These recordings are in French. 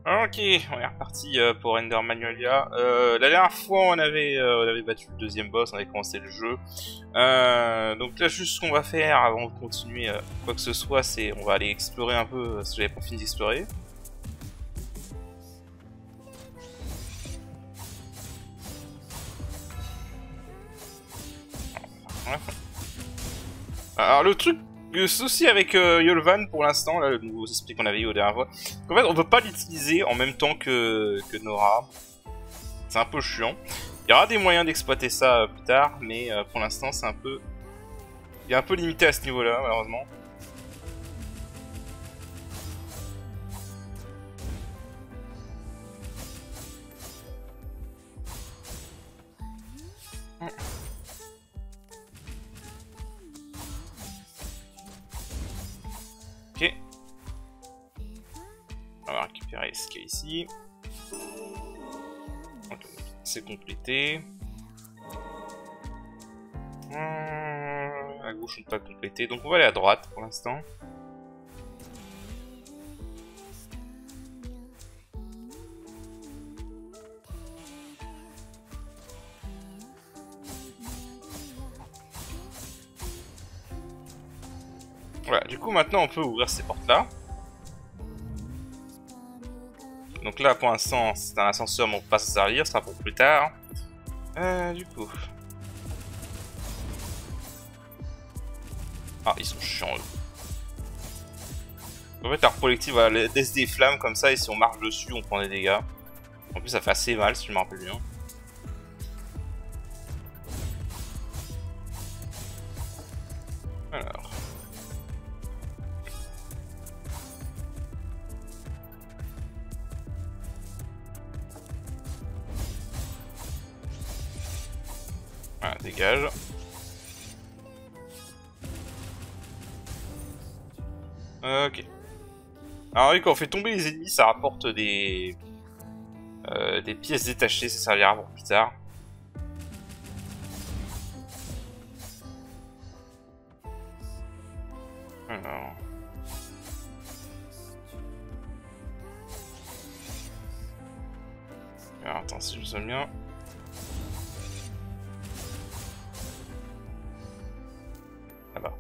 Ok, on est reparti pour Ender Magnolia. La dernière fois, on avait battu le deuxième boss, on avait commencé le jeu. Donc là, juste ce qu'on va faire avant de continuer quoi que ce soit, c'est on va aller explorer un peu ce que j'avais pas fini d'explorer. Voilà. Alors le truc, le souci avec Yolvan pour l'instant, là, le nouveau esprit qu'on avait eu au dernière fois, en fait, on peut pas l'utiliser en même temps que Nora. C'est un peu chiant. Il y aura des moyens d'exploiter ça plus tard, mais pour l'instant c'est un peu... Il est un peu limité à ce niveau-là, malheureusement. Ok. On va récupérer ce qu'il y a ici. Ok, c'est complété. À gauche, on peut pas compléter, donc on va aller à droite pour l'instant. Voilà, du coup maintenant on peut ouvrir ces portes là. Donc là pour l'instant c'est un ascenseur mais on peut pas s'en servir, ce sera pour plus tard. Du coup... Ah, ils sont chiants eux. En fait, leur collectif va laisser des flammes comme ça et si on marche dessus, on prend des dégâts. En plus, ça fait assez mal si je me rappelle bien. Alors. Voilà, dégage. Ok. Alors oui, quand on fait tomber les ennemis, ça rapporte des pièces détachées, ça servira pour plus tard. Alors... Alors attends, si je me souviens bien... Là-bas.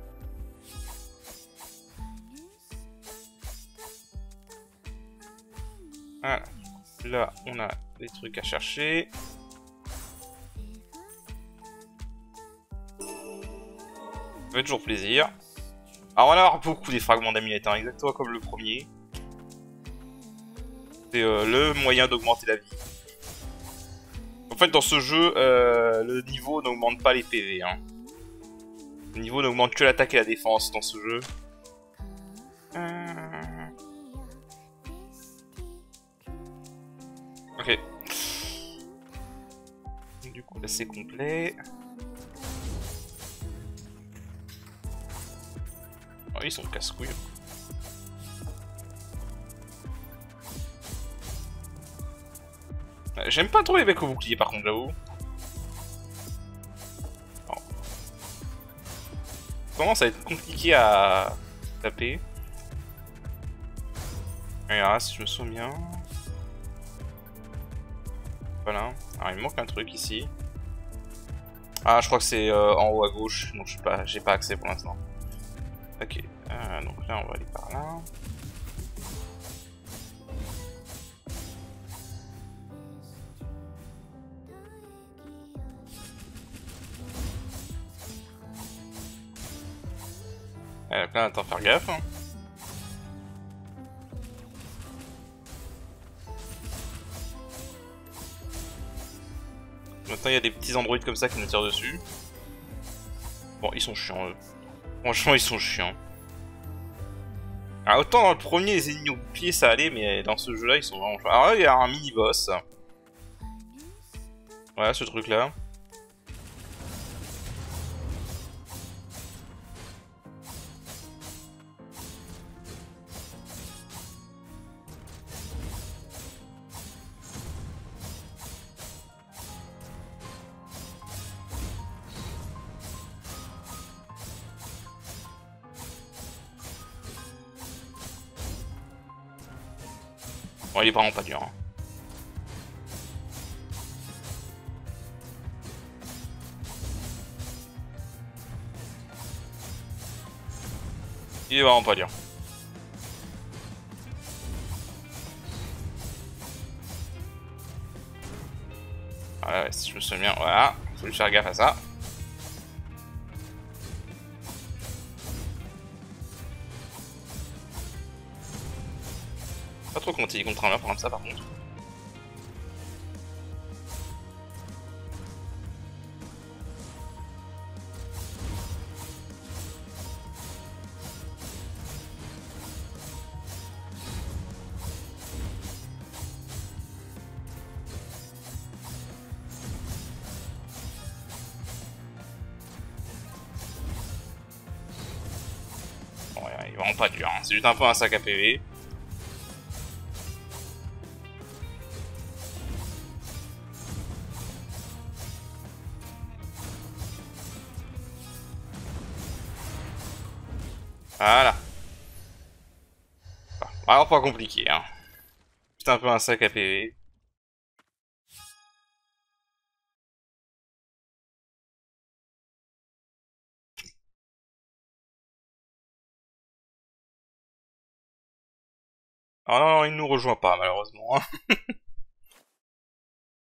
Voilà. Là, on a des trucs à chercher. Ça fait toujours plaisir. Alors, on va avoir beaucoup des fragments d'amulettes, hein, exactement comme le premier. C'est le moyen d'augmenter la vie. En fait, dans ce jeu, le niveau n'augmente pas les PV. Hein. Le niveau n'augmente que l'attaque et la défense dans ce jeu. Ok. Du coup, là, c'est complet. Oh, ils sont casse-couilles. J'aime pas trop les mecs au bouclier, par contre, j'avoue. Comment ça va être compliqué à taper. Et là, si je me souviens... Voilà. Alors, il me manque un truc ici. Ah, je crois que c'est en haut à gauche, donc j'ai pas accès pour l'instant. Ok, donc là, on va aller par là. Là, attends, faire gaffe. Hein. Maintenant, il y a des petits androïdes comme ça qui nous tirent dessus. Bon, ils sont chiants, eux. Franchement, ils sont chiants. Ah, autant dans le premier, les ennemis au bouclier, ça allait, mais dans ce jeu-là, ils sont vraiment chiants. Alors là, il y a un mini-boss. Voilà, ce truc-là. Bon, il est vraiment pas dur. Hein. Il est vraiment pas dur. Ouais, si je me souviens bien, voilà. Faut lui faire gaffe à ça. Pas trop compter contre un mur comme ça par contre. Bon, ouais, il est vraiment pas dur, hein. C'est juste un peu un sac à PV. Voilà. Bon, vraiment pas compliqué, hein. Juste un peu un sac à PV. Ah non, non, il nous rejoint pas malheureusement.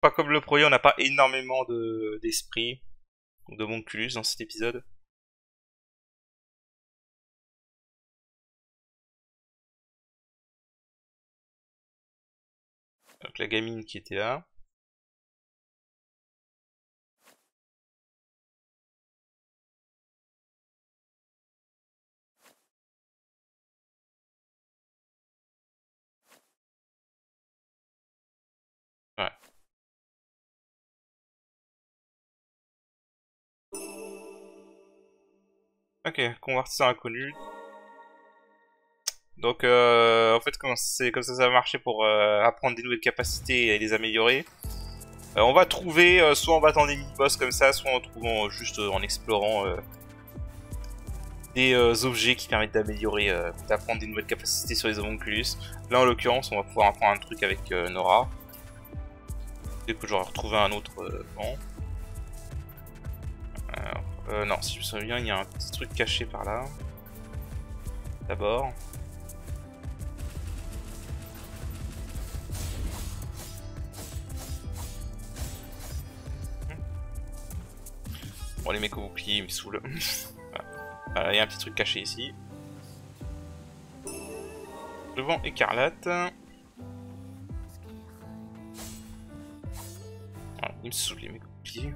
Pas comme le premier, on n'a pas énormément d'esprit ou de monculus dans cet épisode. Donc la gamine qui était là. Ouais. Ok, convertisseur inconnu. Donc en fait c'est comme ça va marcher pour apprendre des nouvelles capacités et les améliorer. On va trouver, soit en battant des mini-boss comme ça, soit en trouvant juste en explorant des objets qui permettent d'améliorer, d'apprendre des nouvelles capacités sur les homunculus. Là en l'occurrence on va pouvoir apprendre un truc avec Nora. Dès que j'aurai retrouvé un autre banc. Non, si je me souviens bien, il y a un petit truc caché par là. D'abord. Bon, les mecs au bouclier, ils me saoulent. Voilà, il y a un petit truc caché ici. Le vent écarlate. Voilà, il me saoule, les mecs au bouclier.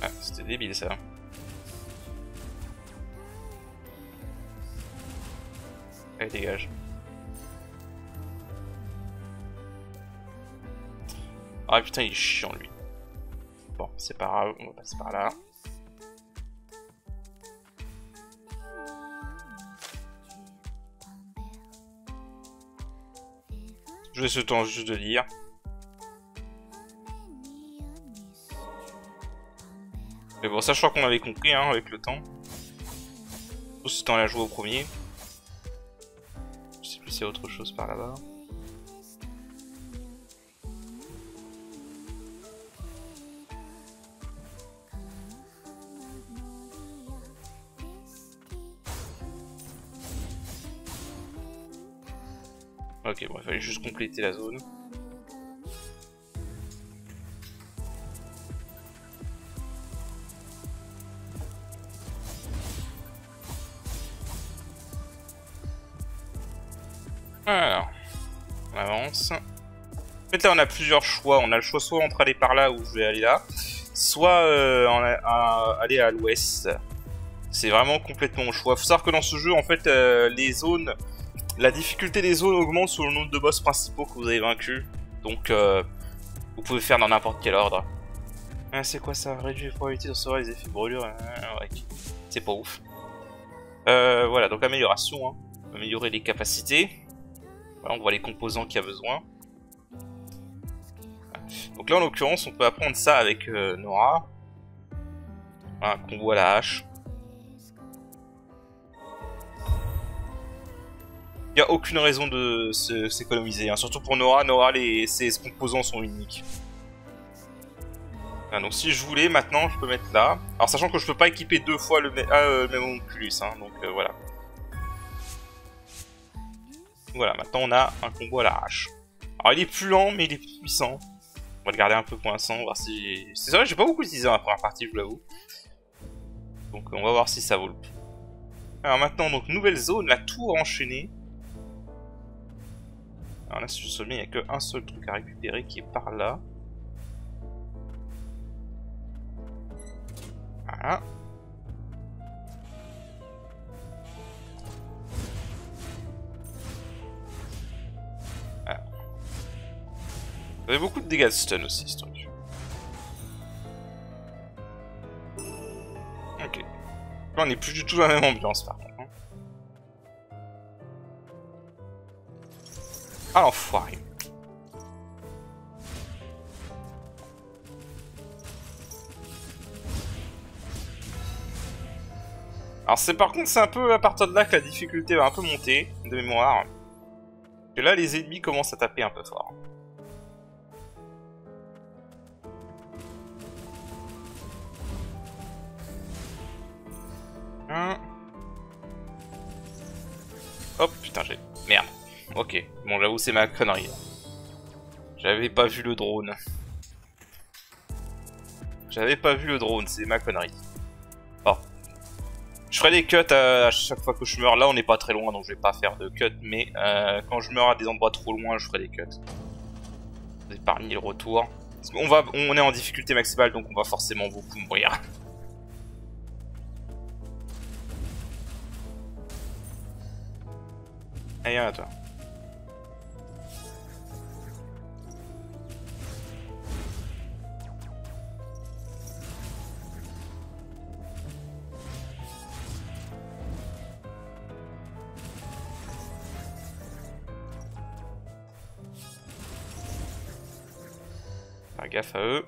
Ah, c'était débile ça. Allez, dégage. Ah putain, il est chiant lui. Bon, c'est pas grave, on va passer par là. Je laisse le temps juste de lire. Mais bon, ça je crois qu'on avait compris hein, avec le temps. Surtout si t'en as joué au premier. Je sais plus s'il y a autre chose par là-bas. Ok, bon, il fallait juste compléter la zone. Alors, on avance. En fait, là, on a plusieurs choix. On a le choix soit entre aller par là où je vais aller là, soit aller à l'ouest. C'est vraiment complètement au choix. Faut savoir que dans ce jeu, en fait, les zones, la difficulté des zones augmente sur le nombre de boss principaux que vous avez vaincus. Donc, vous pouvez faire dans n'importe quel ordre. Ah, c'est quoi ça? Réduire les probabilités de recevoir les effets de brûlure. Ouais. C'est pas ouf. Voilà, donc amélioration. Hein. Améliorer les capacités. Voilà, on voit les composants qu'il y a besoin. Donc là, en l'occurrence, on peut apprendre ça avec Nora. Voilà, combo à la hache. Il n'y a aucune raison de s'économiser, hein. Surtout pour Nora. Nora, ses composants sont uniques. Ah, donc si je voulais, maintenant, je peux mettre là. Alors sachant que je peux pas équiper 2 fois le même Onculus, hein, donc voilà. Voilà, maintenant on a un combo à l'arrache. Alors il est plus lent, mais il est plus puissant. On va le garder un peu pour l'instant, voir si... C'est vrai, j'ai pas beaucoup utilisé dans la première partie, je l'avoue. Donc on va voir si ça vaut le coup. Alors maintenant, donc nouvelle zone, la tour enchaînée. Alors là, si je me souviens, il n'y a qu'un seul truc à récupérer qui est par là. Voilà. Voilà. Vous avez beaucoup de dégâts de stun aussi, ce truc. Ok. Là, on n'est plus du tout dans la même ambiance, par contre. Ah, l'enfoiré. Alors c'est par contre, c'est un peu à partir de là que la difficulté va un peu monter, de mémoire. Que là, les ennemis commencent à taper un peu fort. Hop, putain, j'ai... Merde. Ok, bon, j'avoue, c'est ma connerie. J'avais pas vu le drone. J'avais pas vu le drone, c'est ma connerie. Oh. Je ferai des cuts à chaque fois que je meurs. Là, on n'est pas très loin, donc je vais pas faire de cuts. Mais quand je meurs à des endroits trop loin, je ferai des cuts. Épargner le retour. Parce on est en difficulté maximale, donc on va forcément beaucoup mourir. Allez, à toi. Faire gaffe à eux.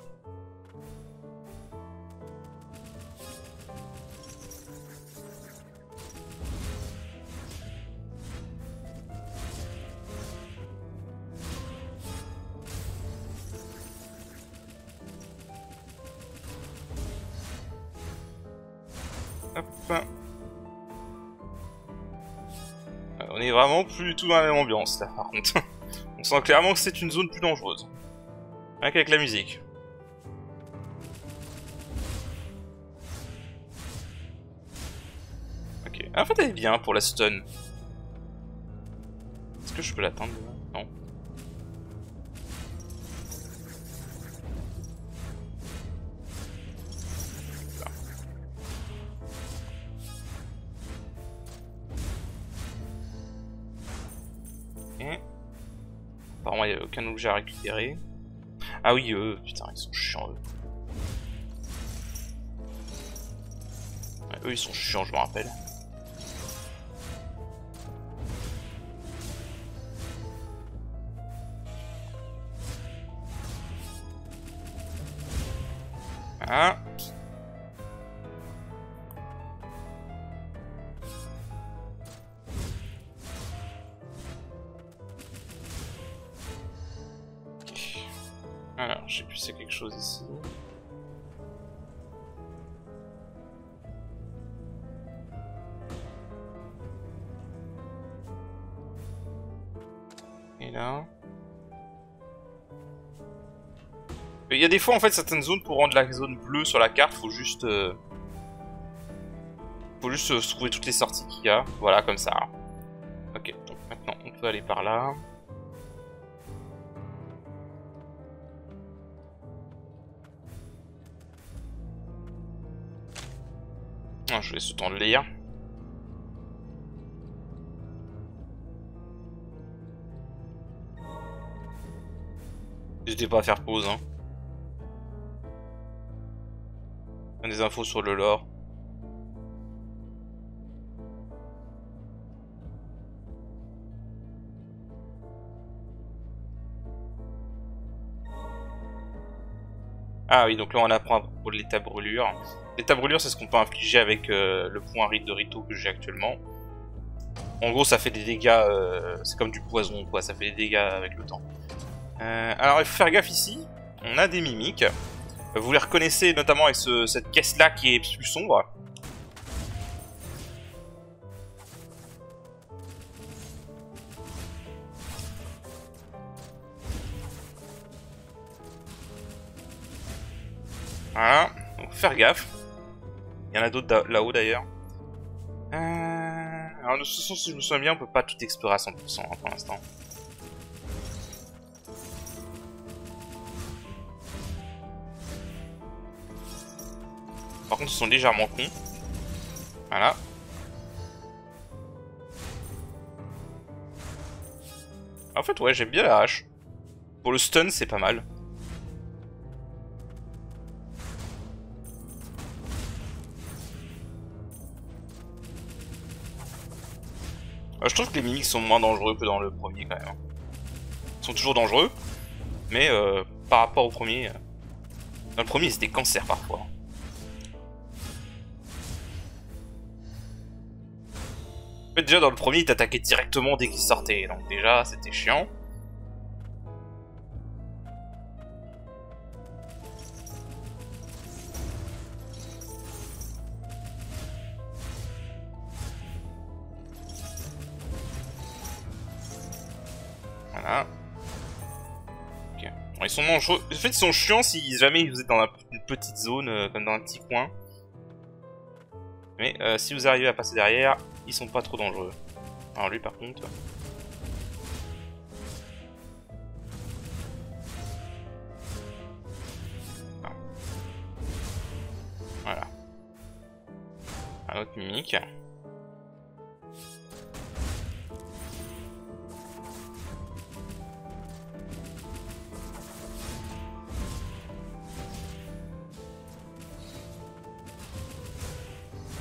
Hop. On est vraiment plus du tout dans la même ambiance là par contre. On sent clairement que c'est une zone plus dangereuse. Rien qu'avec la musique. Ok. En fait elle est bien pour la stun. Est-ce que je peux l'atteindre? Non. Apparemment, il n'y a aucun objet à récupérer. Ah oui, eux, putain, ils sont chiants, eux. Ouais, eux, ils sont chiants, je me rappelle. Ah. Alors, je sais plus si c'est quelque chose ici. Et là... Il y a des fois, en fait, certaines zones, pour rendre la zone bleue sur la carte, faut juste se trouver toutes les sorties qu'il y a. Voilà, comme ça. Ok, donc maintenant, on peut aller par là. Ah, je laisse le temps de lire. N'hésitez pas à faire pause, hein. Des infos sur le lore. Ah oui, donc là on apprend à propos de l'état brûlure. L'état brûlure, c'est ce qu'on peut infliger avec le point de Rito que j'ai actuellement. En gros, ça fait des dégâts, c'est comme du poison, quoi, ça fait des dégâts avec le temps. Alors, il faut faire gaffe ici, on a des mimiques. Vous les reconnaissez notamment avec cette caisse-là qui est plus sombre. Voilà, donc faire gaffe. Il y en a d'autres là-haut d'ailleurs. Alors de toute façon, si je me souviens bien, on peut pas tout explorer à 100% hein, pour l'instant. Par contre, ils sont légèrement cons. Voilà. En fait, ouais, j'aime bien la hache. Pour le stun, c'est pas mal. Je trouve que les mimiques sont moins dangereux que dans le premier quand même. Ils sont toujours dangereux, mais par rapport au premier... Dans le premier, c'était cancer parfois. En fait, déjà dans le premier, ils t'attaquaient directement dès qu'ils sortaient, donc déjà, c'était chiant. Voilà. Ok. Bon, ils sont dangereux. En fait, ils sont chiants si jamais vous êtes dans une petite zone, comme dans un petit coin. Mais si vous arrivez à passer derrière, ils sont pas trop dangereux. Alors lui, par contre... Voilà. Un autre mimique.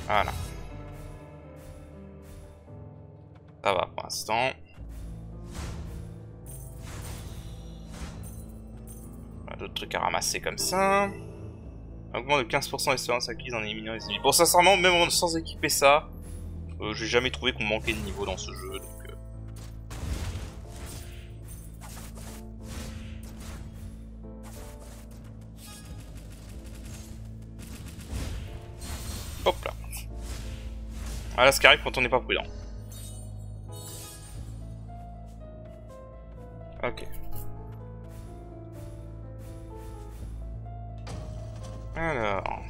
Voilà. Ça va pour l'instant. D'autres trucs à ramasser comme ça. Augmente de 15% l'espérance acquise en éliminant les ennemis. Bon, sincèrement, même sans équiper ça, j'ai jamais trouvé qu'on manquait de niveau dans ce jeu. Donc, hop là. Voilà ce qui arrive quand on n'est pas prudent. Ok. Alors...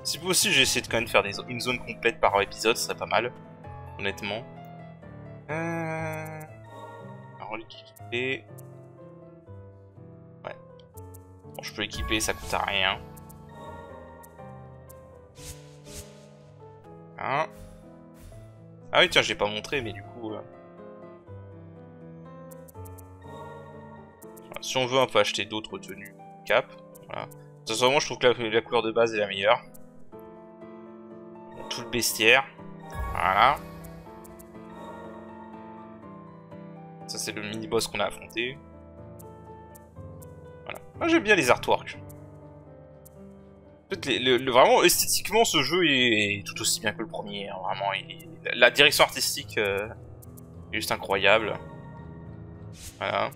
Si vous aussi j'ai essayé de quand même faire une zone complète par épisode, ce serait pas mal. Honnêtement. Alors l'équiper... Ouais. Bon, je peux équiper, ça coûte à rien. Hein. Ah oui tiens, j'ai pas montré, mais du coup... Si on veut, on peut acheter d'autres tenues cap. Voilà. De toute façon, je trouve que la couleur de base est la meilleure. Tout le bestiaire. Voilà. Ça, c'est le mini-boss qu'on a affronté. Voilà. Moi, j'aime bien les artworks. En fait, vraiment, esthétiquement, ce jeu est tout aussi bien que le premier. Hein. Vraiment, la direction artistique est juste incroyable. Voilà.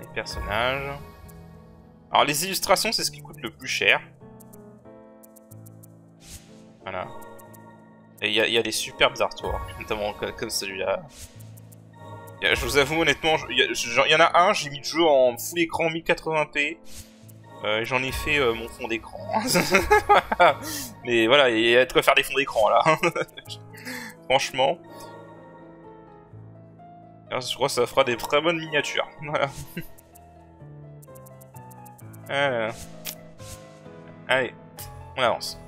Les personnages. Alors les illustrations, c'est ce qui coûte le plus cher. Voilà. Et il y a des superbes artworks, notamment comme celui-là. Je vous avoue honnêtement, il y en a un, j'ai mis le jeu en full écran 1080p. J'en ai fait mon fond d'écran. Mais voilà, il y a de quoi faire des fonds d'écran là. Franchement. Alors, je crois que ça fera des très bonnes miniatures. Voilà. Allez, on avance.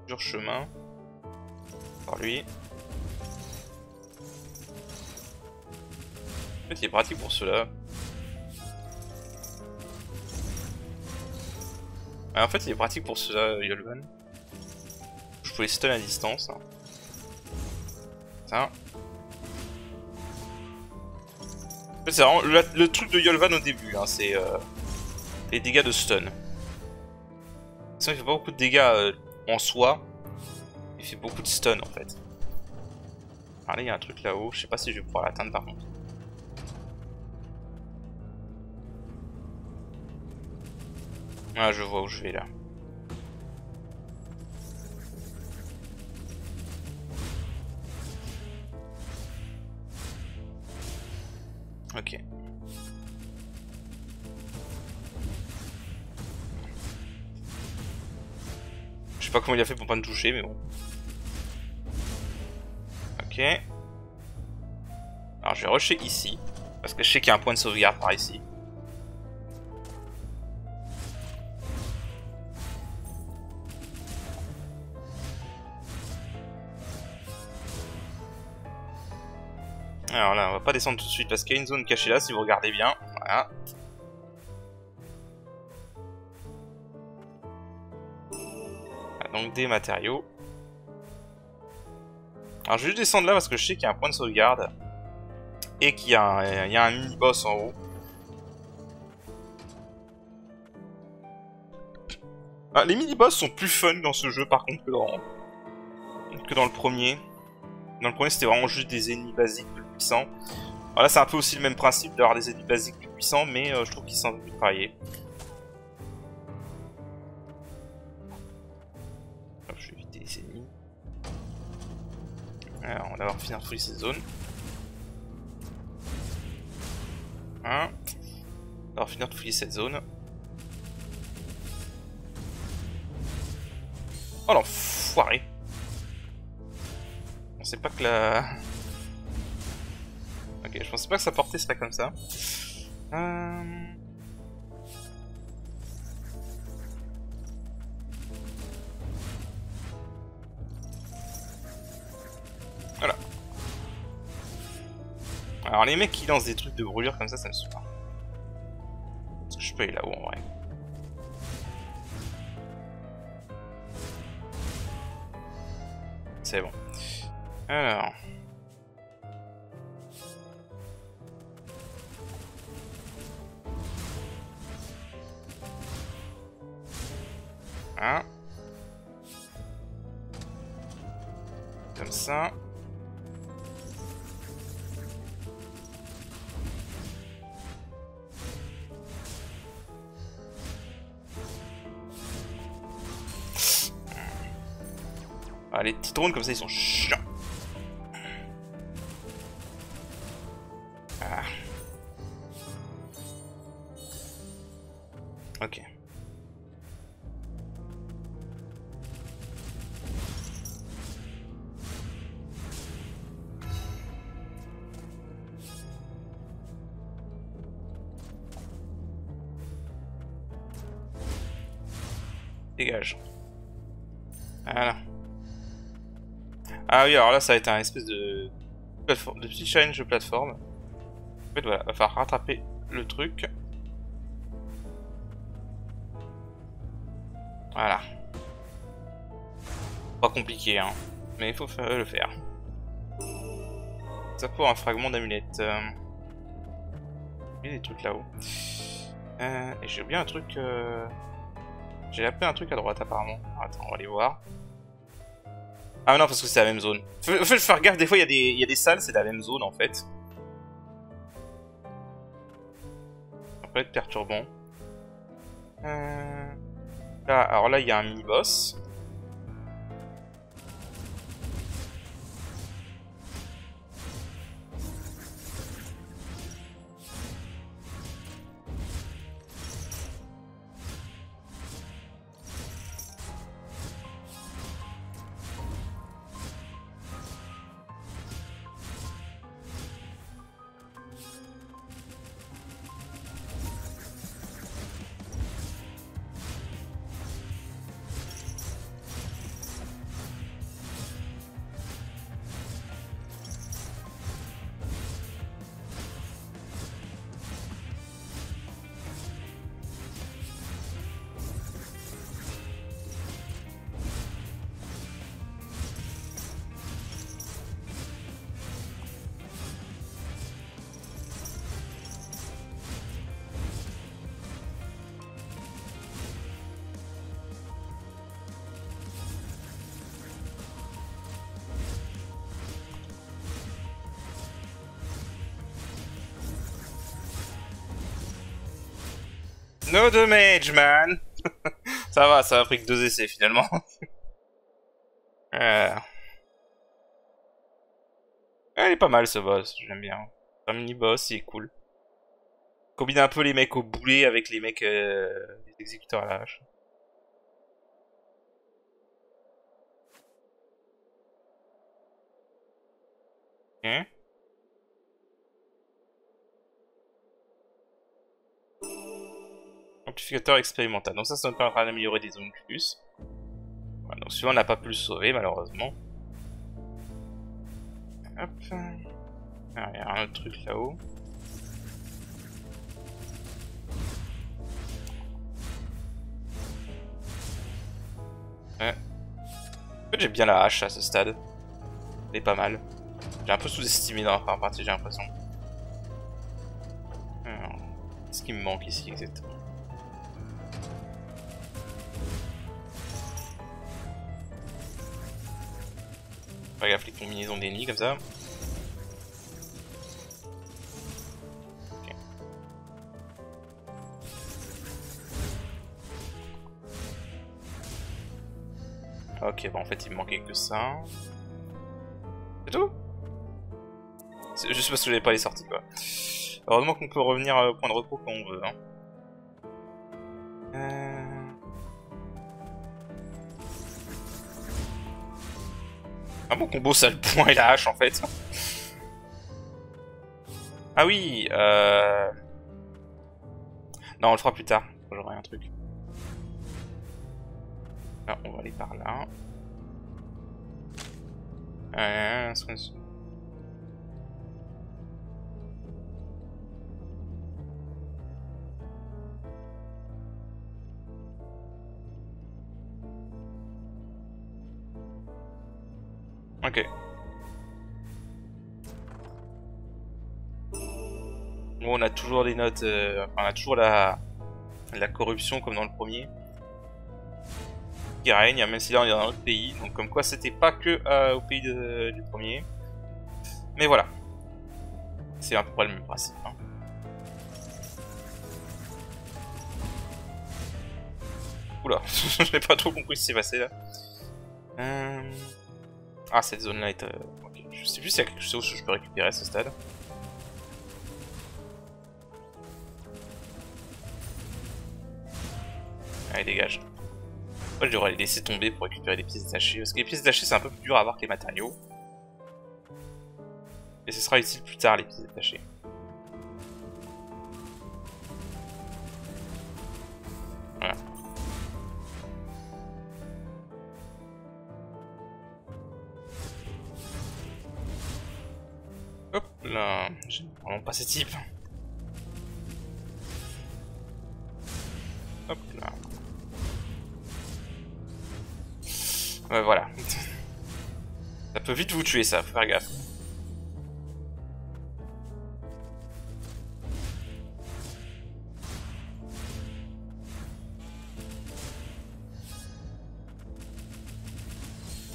Plusieurs chemins. Par lui. En fait, il est pratique pour cela. En fait, il est pratique pour cela, Yolvan. Je peux les stun à distance. Hein. Ça. En fait, c'est vraiment le truc de Yolvan au début. Hein, c'est les dégâts de stun. Sinon il fait pas beaucoup de dégâts en soi. Il fait beaucoup de stun en fait. Alors là il y a un truc là-haut, je sais pas si je vais pouvoir l'atteindre par contre. Ah je vois où je vais là. Ok. Je sais pas comment il a fait pour pas me toucher mais bon. Ok. Alors je vais rusher ici. Parce que je sais qu'il y a un point de sauvegarde par ici. Alors là on va pas descendre tout de suite parce qu'il y a une zone cachée là si vous regardez bien. Voilà. Donc des matériaux. Alors je vais juste descendre là parce que je sais qu'il y a un point de sauvegarde. Et qu'il y a un mini-boss en haut. Ah, les mini-boss sont plus fun dans ce jeu par contre que dans le premier. Dans le premier c'était vraiment juste des ennemis basiques plus puissants. Alors là c'est un peu aussi le même principe d'avoir des ennemis basiques plus puissants mais je trouve qu'ils sont un peu plus travaillés. Hop, je vais éviter les ennemis. Alors on va d'abord finir de fouiller ces zones. Hein. On va finir de fouiller cette zone. Oh l'enfoiré. On sait pas que la... Ok, je pensais pas que ça portait ça comme ça. Voilà. Alors les mecs qui lancent des trucs de brûlure comme ça me saoule. Est-ce que je peux aller là-haut en vrai? C'est bon. Alors... Hein? Comme ça. Ah, les petits drones comme ça ils sont chiants. Ah. Ok. Dégage. Voilà. Ah oui, alors là ça va être un espèce de petit challenge de plateforme. En fait voilà, va falloir rattraper le truc. Voilà. Pas compliqué hein, mais il faut le faire. Ça pour un fragment d'amulette. Il y a des trucs là-haut. Et j'ai oublié un truc... J'ai appris un truc à droite apparemment. Attends, on va aller voir. Ah non, parce que c'est la même zone. Faut faire gaffe, des fois il y a des salles, c'est la même zone en fait. Ça peut être perturbant. Là, alors là il y a un mini-boss. No damage, man. Ça a pris que 2 essais finalement. Elle est pas mal ce boss, j'aime bien. Un mini-boss, il est cool. Combine un peu les mecs au boulet avec les mecs les exécuteurs à la hache. Ok. Amplificateur expérimental. Donc ça me permettra d'améliorer des zones plus. Voilà, donc celui-là on n'a pas pu le sauver malheureusement. Hop. Ah, il y a un autre truc là-haut. Ouais. En fait j'ai bien la hache à ce stade. Elle est pas mal. J'ai un peu sous-estimé dans la première partie, j'ai l'impression. Qu'est-ce qui me manque ici exactement? Pas gaffe les combinaisons d'ennemis comme ça. Ok, bon en fait il me manquait que ça. C'est tout? C'est juste parce que j'avais pas les sorties quoi. Heureusement qu'on peut revenir au point de repos quand on veut. Hein. Ah bon combo ça le point et la hache en fait. Ah oui Non on le fera plus tard, j'aurai un truc. Ah, on va aller par là. Ok. Bon, on a toujours les notes, on a toujours la corruption comme dans le premier. Qui règne, même si là on est dans un autre pays. Donc comme quoi c'était pas que au pays du premier. Mais voilà. C'est à peu près le même principe. Hein. Oula, j'ai pas trop compris ce qui s'est passé là. Ah, cette zone là est... ok. Je sais plus s'il y a quelque chose que je peux récupérer à ce stade. Allez, dégage. Moi, je devrais les laisser tomber pour récupérer les pièces détachées. Parce que les pièces détachées, c'est un peu plus dur à avoir que les matériaux. Et ce sera utile plus tard, les pièces détachées. Voilà. Hop là. J'ai vraiment pas ces types. Hop là. Ouais, voilà. Ça peut vite vous tuer, ça, faut faire gaffe.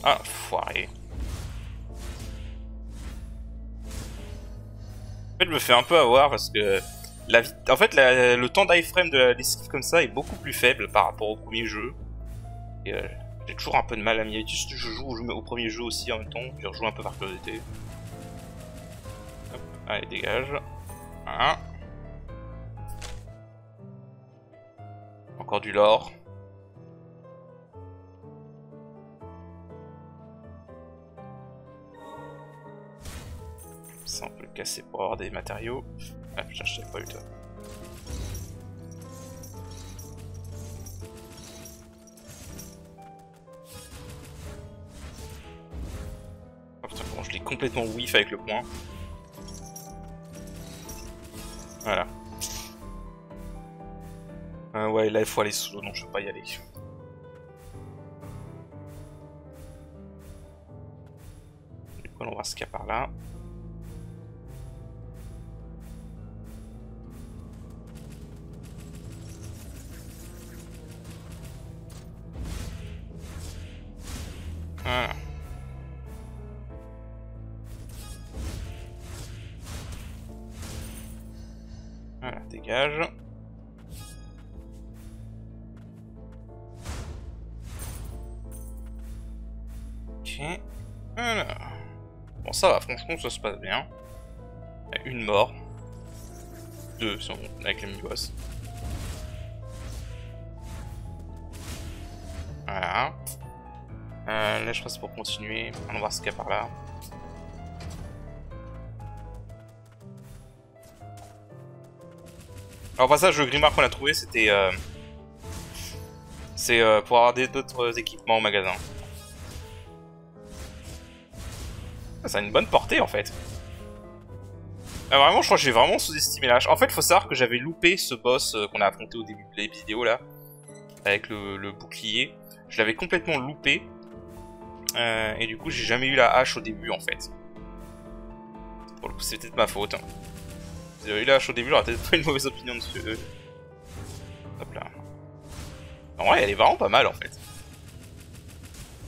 Ah, foiré. En fait, je me fais un peu avoir parce que en fait, le temps d'iframe de l'esquive comme ça est beaucoup plus faible par rapport au premier jeu. Et j'ai toujours un peu de mal à m'y habituer, surtout que je joue au premier jeu aussi en même temps, je rejoue un peu par curiosité. Hop, allez, dégage. Voilà. Encore du lore. Ça, on peut le casser pour avoir des matériaux. Ah putain, je savais pas eu toi. Oh putain, comment je l'ai complètement whiff avec le point. Voilà. Ouais, là il faut aller sous l'eau, donc je peux pas y aller. Du coup, on va voir ce qu'il y a par là. Voilà. Voilà, dégage. Ok. Alors. Bon, ça va, franchement, ça se passe bien. Une mort. 2 si on... avec les mini-boss. Voilà. Là, je pense pour continuer. On va voir ce qu'il y a par là. Alors, au passage, le grimoire qu'on a trouvé, c'était. C'est pour avoir d'autres équipements au magasin. Ça a une bonne portée en fait. Vraiment, je crois que j'ai vraiment sous-estimé l'âge. En fait, il faut savoir que j'avais loupé ce boss qu'on a affronté au début de la vidéo là. Avec le bouclier. Je l'avais complètement loupé. Et du coup, j'ai jamais eu la hache au début en fait. Pour le coup, c'est peut-être ma faute. Hein. Si j'avais eu la hache au début, j'aurais peut-être pas une mauvaise opinion dessus. Hop là. En vrai, elle est vraiment pas mal en fait.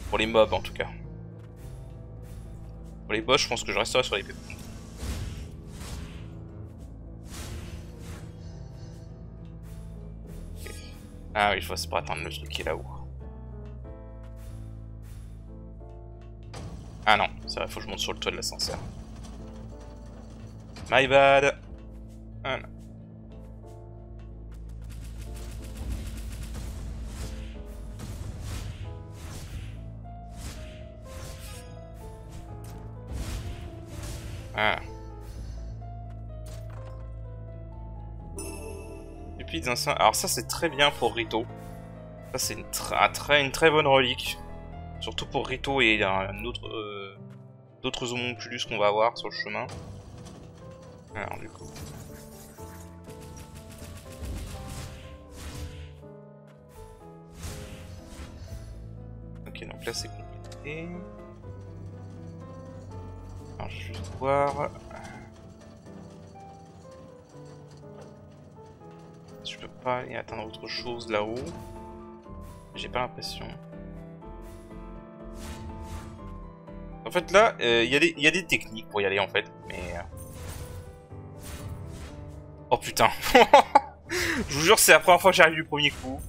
Pour les mobs en tout cas. Pour les boss, je pense que je resterai sur les pépins. Okay. Ah oui, je vois, c'est pour atteindre le truc qui est là-haut. Ah non, c'est vrai, faut que je monte sur le toit de l'ascenseur. My bad. Ah non. Ah. Et puis alors ça c'est très bien pour Rito. Ça c'est une très bonne relique. Surtout pour Rito et d'autres homonculus qu'on va avoir sur le chemin. Alors du coup. Ok, donc là c'est compliqué. Alors je vais juste voir. Je peux pas aller atteindre autre chose là-haut. J'ai pas l'impression. En fait là, il y a des techniques pour y aller en fait, mais... Oh putain. Je vous jure, c'est la première fois que j'arrive du premier coup.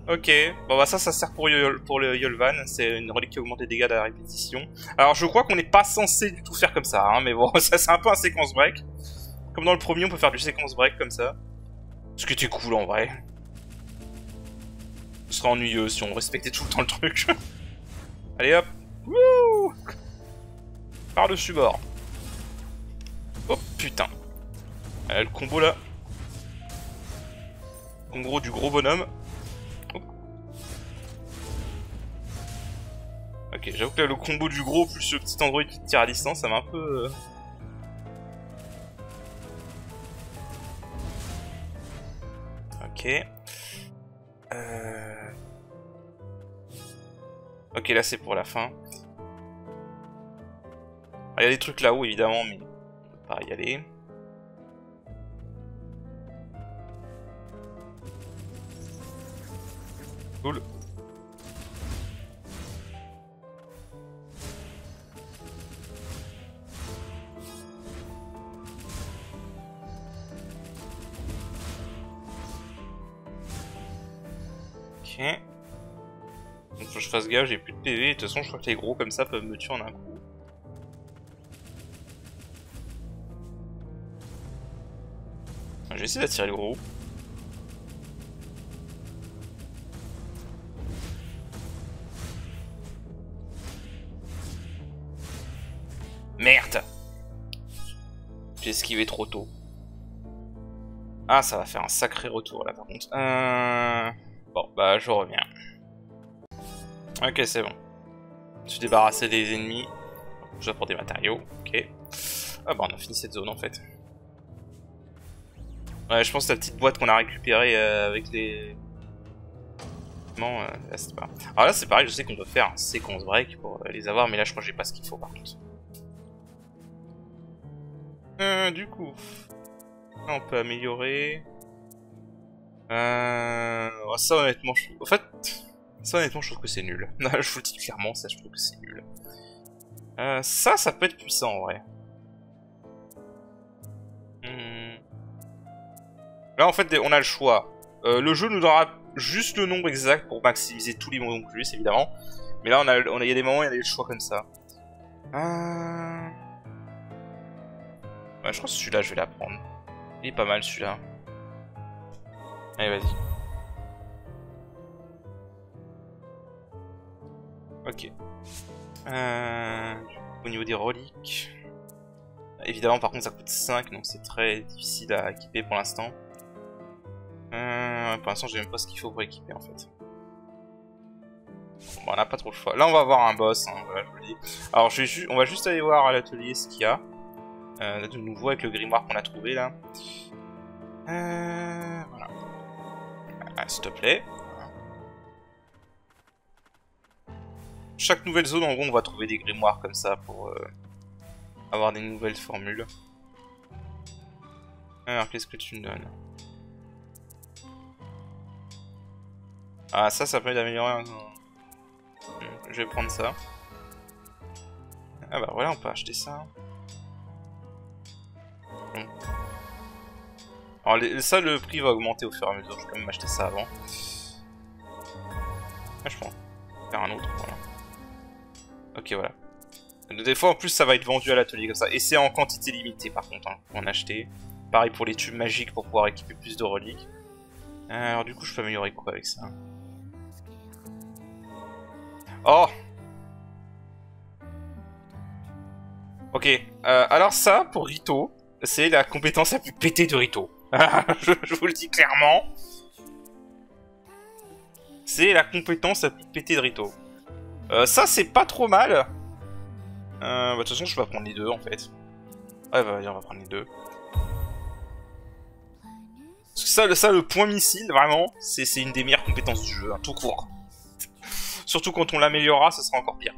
Ok, bon bah ça sert pour le Yolvan, c'est une relique qui augmente les dégâts de la répétition. Alors je crois qu'on n'est pas censé du tout faire comme ça, hein, mais bon, ça c'est un peu un séquence break. Comme dans le premier, on peut faire du séquence break comme ça. Ce qui était cool en vrai. Ce serait ennuyeux si on respectait tout le temps le truc. Allez hop. Wouh. Par-dessus bord. Oh putain. Le combo là. En gros du gros bonhomme. Oh. Ok, j'avoue que là le combo du gros plus le petit android qui tire à distance, ça m'a un peu... Ok. Ok, là c'est pour la fin. Il y a des trucs là-haut évidemment, mais on peut pas y aller. Cool. Ok. Donc faut que je fasse gaffe, j'ai plus de PV, de toute façon je crois que les gros comme ça peuvent me tuer en un coup. Je vais essayer d'attirer le gros. Merde! J'ai esquivé trop tôt. Ah, ça va faire un sacré retour là par contre. Bon, bah je reviens. Ok, c'est bon. Je suis débarrassé des ennemis. J'apporte des matériaux. Ok. Ah bah on a fini cette zone en fait. Ouais, je pense que la petite boîte qu'on a récupérée avec les... Non, là c'est pas... Alors là c'est pareil, je sais qu'on doit faire un séquence break pour les avoir, mais là je crois que j'ai pas ce qu'il faut par contre. Du coup... Là, on peut améliorer... Ça honnêtement, en fait... Ça honnêtement je trouve que c'est nul. Je vous le dis clairement, ça je trouve que c'est nul. Ça peut être puissant en vrai. Là en fait on a le choix. Le jeu nous donnera juste le nombre exact pour maximiser tous les moments plus, évidemment. Mais là, il y a des moments où il y a des choix comme ça. Ouais, je pense que celui-là, je vais l'apprendre. Il est pas mal, celui-là. Allez, vas-y. Ok. Au niveau des reliques... Évidemment, par contre, ça coûte 5, donc c'est très difficile à équiper pour l'instant. Pour l'instant, j'ai même pas ce qu'il faut pour équiper, en fait. Bon, on n'a pas trop le choix. Là, on va avoir un boss, hein, voilà, je vous le dis. Alors, on va juste aller voir à l'atelier ce qu'il y a. De nouveau, avec le grimoire qu'on a trouvé, là. Voilà. Ah, s'il te plaît. Chaque nouvelle zone, en gros, on va trouver des grimoires comme ça pour... avoir des nouvelles formules. Alors, qu'est-ce que tu me donnes? Ah, ça permet d'améliorer. Je vais prendre ça. Ah bah voilà, on peut acheter ça. Bon. Alors, ça, le prix va augmenter au fur et à mesure. Je vais quand même acheter ça avant. Ah, je prends. Faire un autre, voilà. Ok, voilà. Des fois en plus ça va être vendu à l'atelier comme ça. Et c'est en quantité limitée par contre hein, pour en acheter. Pareil pour les tubes magiques pour pouvoir équiper plus de reliques. Alors du coup je peux améliorer quoi avec ça? Oh! Ok, alors ça pour Rito, c'est la compétence la plus pétée de Rito. je vous le dis clairement. C'est la compétence la plus pétée de Rito. Ça c'est pas trop mal. Bah, de toute façon, je vais prendre les deux en fait. Ouais, bah, on va prendre les deux. Parce que ça, le point missile, vraiment, c'est une des meilleures compétences du jeu, hein, tout court. Surtout quand on l'améliorera, ça sera encore pire.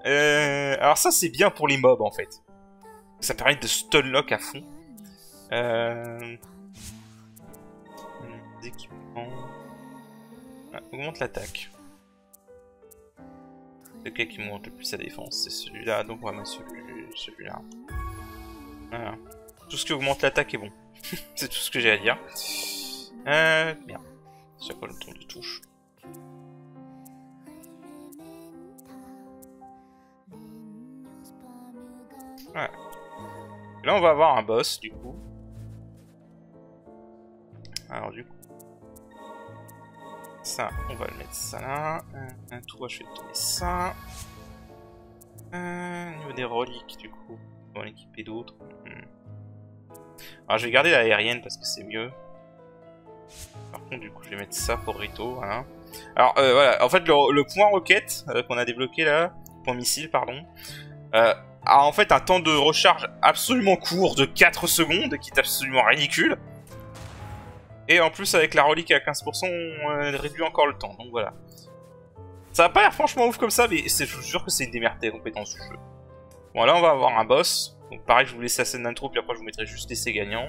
Alors, ça, c'est bien pour les mobs en fait. Ça permet de stunlock à fond. Équipements. Ah, augmente l'attaque. Lequel qui monte le plus sa défense, c'est celui-là, donc on va mettre celui-là. Voilà. Tout ce qui augmente l'attaque est bon. C'est tout ce que j'ai à dire. Bien. C'est quoi le tour de touche? Ouais. Là on va avoir un boss du coup. Alors du coup. Ça, on va le mettre ça là. Un tour, je vais tourner ça. Au niveau des reliques, du coup, on va en équiper d'autres. Alors, je vais garder l'aérienne parce que c'est mieux. Par contre, du coup, je vais mettre ça pour Rito. Voilà. Alors, voilà. En fait, le point roquette qu'on a débloqué là, point missile, pardon, a en fait un temps de recharge absolument court de 4 secondes, qui est absolument ridicule. Et en plus, avec la relique à 15%, on réduit encore le temps, donc voilà. Ça va pas l'air franchement ouf comme ça, mais je vous jure que c'est une des meilleures compétences du jeu. Bon, là, on va avoir un boss. Donc pareil, je vous laisse la scène d'intro, puis après, je vous mettrai juste l'essai gagnant.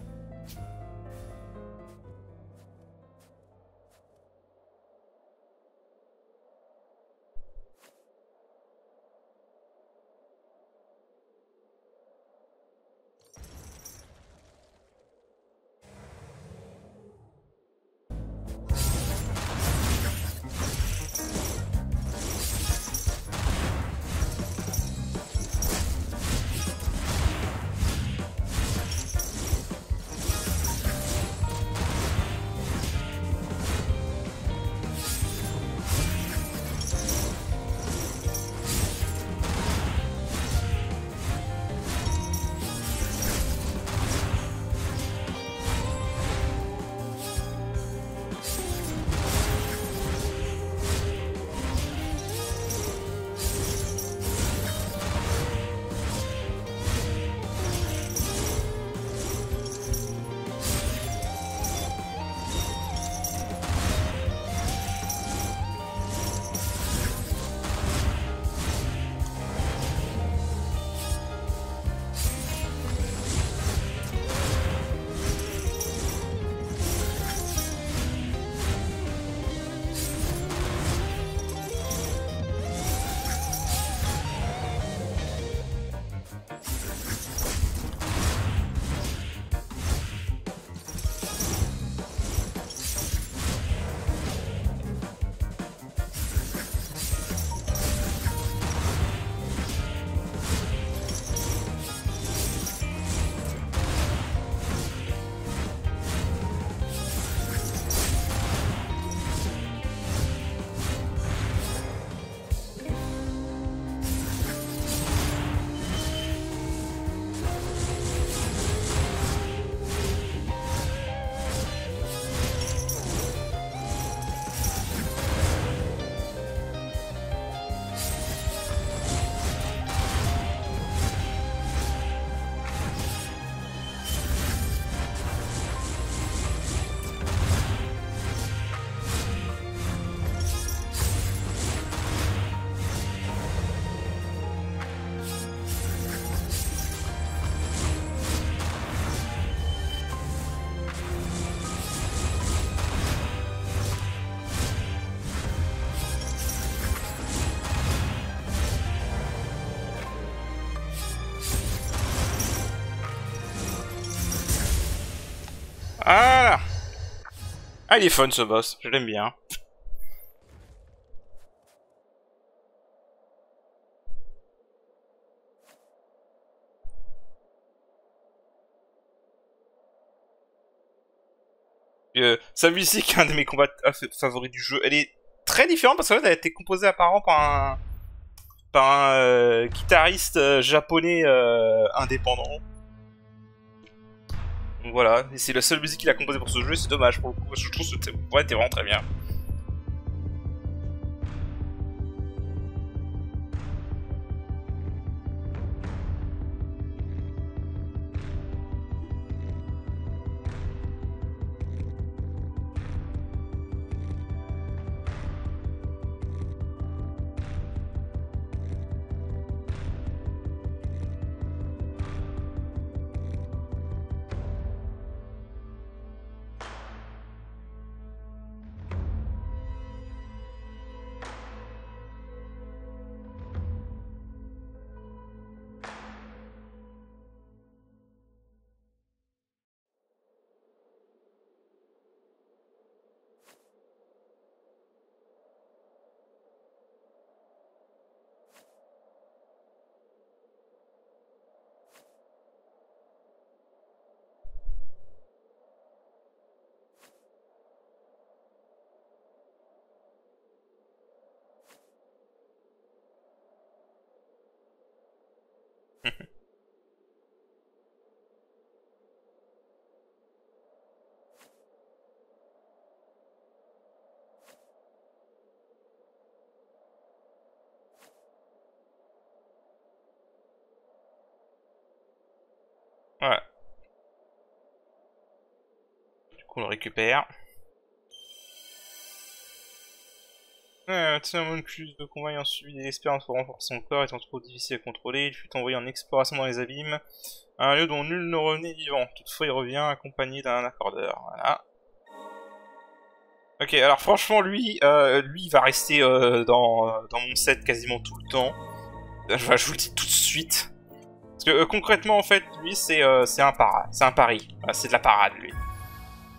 Voilà. Ah, il est fun ce boss, je l'aime bien. Sa musique est un de mes combats favoris du jeu. Elle est très différente parce qu'elle a été composée apparemment par un guitariste japonais indépendant. Donc voilà, et c'est la seule musique qu'il a composée pour ce jeu, c'est dommage pour le coup, parce que je trouve que ce était vraiment très bien. Ouais. Du coup on le récupère. Tiens, un plus de combat ayant subi des expériences pour renforcer son corps étant trop difficile à contrôler, il fut envoyé en exploration dans les abîmes, à un lieu dont nul ne revenait vivant. Toutefois, il revient accompagné d'un accordeur. Voilà. Ok, alors franchement, lui il va rester dans mon set quasiment tout le temps. Je vous le dis tout de suite. Parce que concrètement, en fait, lui, c'est un pari. C'est de la parade, lui.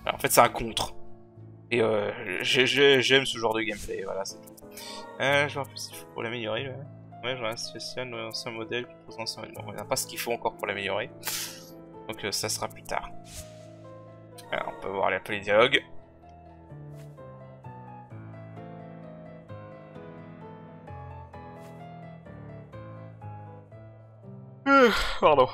Alors, en fait, c'est un contre. Et j'aime ce genre de gameplay, voilà, c'est tout. Je vois plus s'il faut pour l'améliorer. Ouais, j'en ai un spécial, un ancien modèle qui pose l'ancien modèle. Bon, il n'y a pas ce qu'il faut encore pour l'améliorer. Donc ça sera plus tard. Alors, on peut voir les dialogues. Pardon.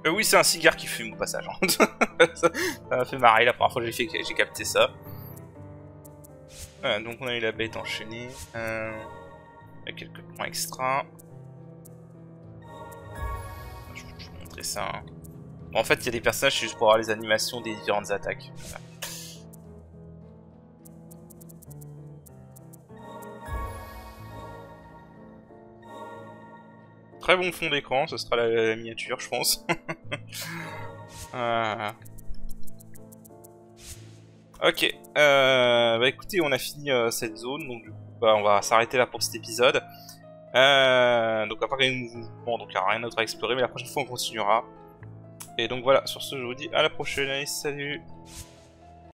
Oui, c'est un cigare qui fume au passage. Ça m'a fait marrer la première fois que j'ai capté ça. Voilà, donc on a eu la bête enchaînée. Il y a quelques points extra. Je vais vous montrer ça. Hein. Bon, en fait, il y a des personnages, c'est juste pour avoir les animations des différentes attaques. Voilà. Très bon fond d'écran, ce sera la miniature, je pense. Ok, bah écoutez, on a fini cette zone, donc du coup, bah, on va s'arrêter là pour cet épisode. Donc à part les mouvements, donc il n'y a rien d'autre à explorer, mais la prochaine fois on continuera. Et donc voilà, sur ce, je vous dis à la prochaine, allez, salut!